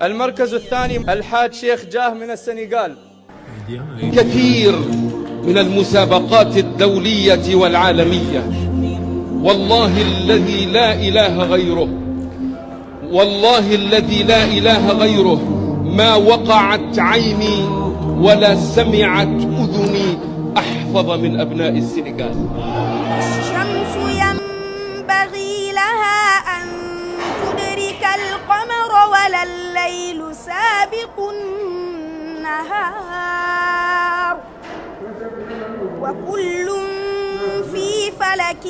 المركز الثاني الحاج شيخ جاه من السنغال. كثير من المسابقات الدولية والعالمية، والله الذي لا إله غيره، والله الذي لا إله غيره، ما وقعت عيني ولا سمعت أذني أحفظ من أبناء السنغال. الشمس ينبغي لها أن تدرك القمر ولا الليل سابق النهار وكل في فلك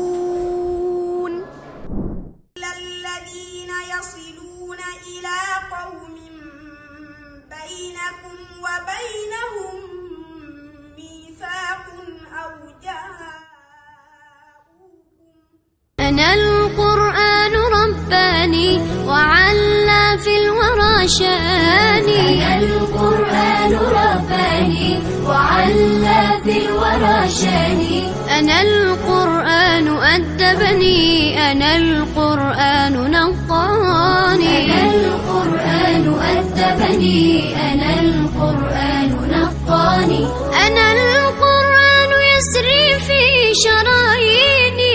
يسبحون. الذين يصلون إلى قوم بينكم وبينهم ميثاق أو جاءوكم. أنا القرآن رباني وعلى في الورى شاني. أنا القرآن رباني وعلى في الورى شاني. أنا القرآن أدبني، أنا القرآن نقاني. أنا القرآن أدبني، أنا القرآن نقاني. أنا القرآن يسري في شراييني.